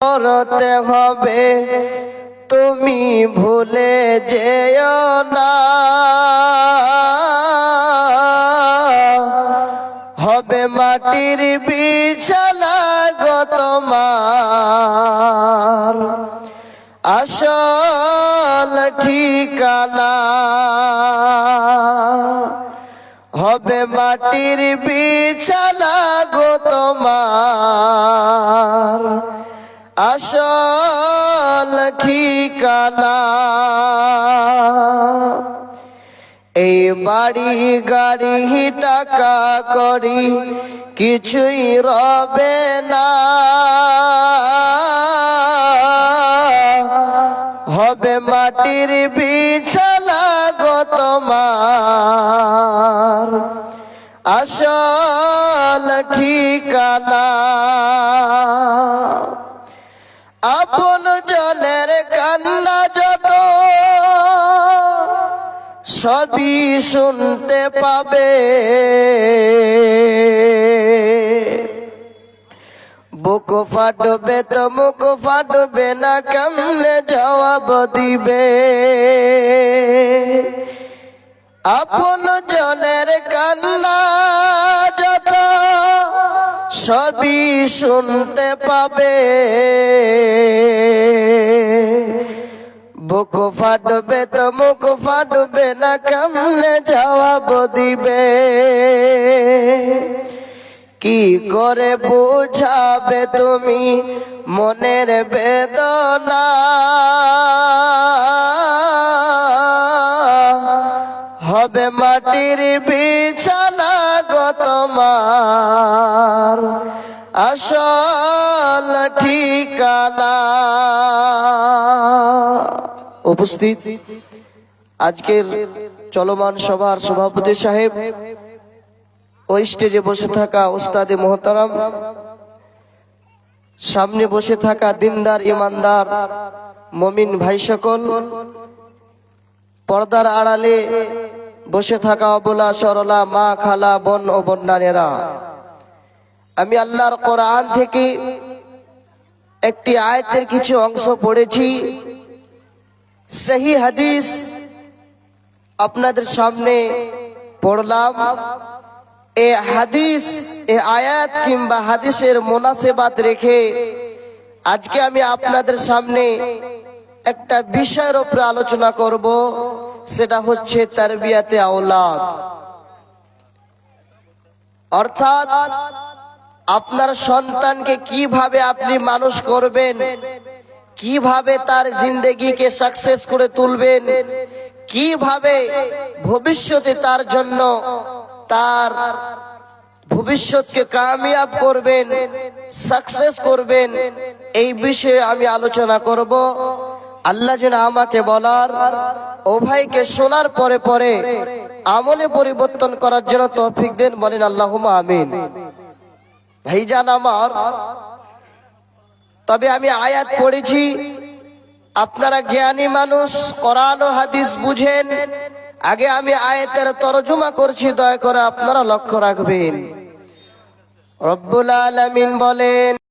করতে হবে, তুমি ভুলে যেও না। হবে মাটির বিছানা গো তোমার, আসল ঠিকানা। হবে মাটির বিছানা গো তোমার, আসল ঠিকানা। এই বাড়ি গাড়ি টাকা করি কিছুই রবে না। হবে মাটির বিছানা গো তোমার, আসল ঠিকানা। আপন জনের কান্না যত সবই শুনতে পাবে, বুক ফাটবে তো মুখ ফাটবে না, কেমনে জবাব দিবে। আপন জনের কান্না যত সবই শুনতে পাবে, বুক ফাটবে তো মুখ ফাটবে না, কেমনে জবাব দিবে। কি করে বুঝাবে তুমি মনের বেদনা, হবে মাটির বিছানা গো তোমার, আসল ঠিকানা। উপস্থিত আজকের চলমান সভার সভাপতি সাহেব, ওই স্টেজে বসে থাকা উস্তাদে মোহতারাম, সামনে বসে থাকা দিনদার ইমানদার মমিন ভাই সকল, পর্দার আড়ালে বসে থাকা অবলা সরলা মা খালা বোন ও বন্যানেরা, আমি আল্লাহর কোরআন থেকে একটি আয়াতের কিছু অংশ পড়েছি। সহি হাদিস আপনাদের সামনে পড়লাম। এ হাদিস, এ আয়াত কিংবা হাদিসের মুনাসেবাত রেখে আজকে আমি আপনাদের সামনে একটা বিষয়ের উপরে আলোচনা করব, সেটা হচ্ছে তারবিয়াতে আওলাদ। অর্থাৎ আপনার সন্তানকে কিভাবে আপনি মানুষ করবেন, কিভাবে তার জিন্দেগিকে সাকসেস করে তুলবেন, কিভাবে ভবিষ্যতে তার জন্য তার ভবিষ্যৎকে কামিয়াব করবেন, সাকসেস করবেন, এই বিষয়ে আমি আলোচনা করব। আল্লাহ যেন আমাকে বলার ও ভাইকে শোনার পরে পরে আমলে পরিবর্তন করার জন্য তৌফিক দেন, বলেন আল্লাহুম্মা আমিন। ভাইজান আমার, তবে আমি আয়াত পড়েছি, আপনারা জ্ঞানী মানুষ, কোরআন ও হাদিস বুঝেন। আগে আমি আয়াতের তরজমা করছি, দয়া করে আপনারা লক্ষ্য রাখবেন। রব্বুল আলামিন বলেন,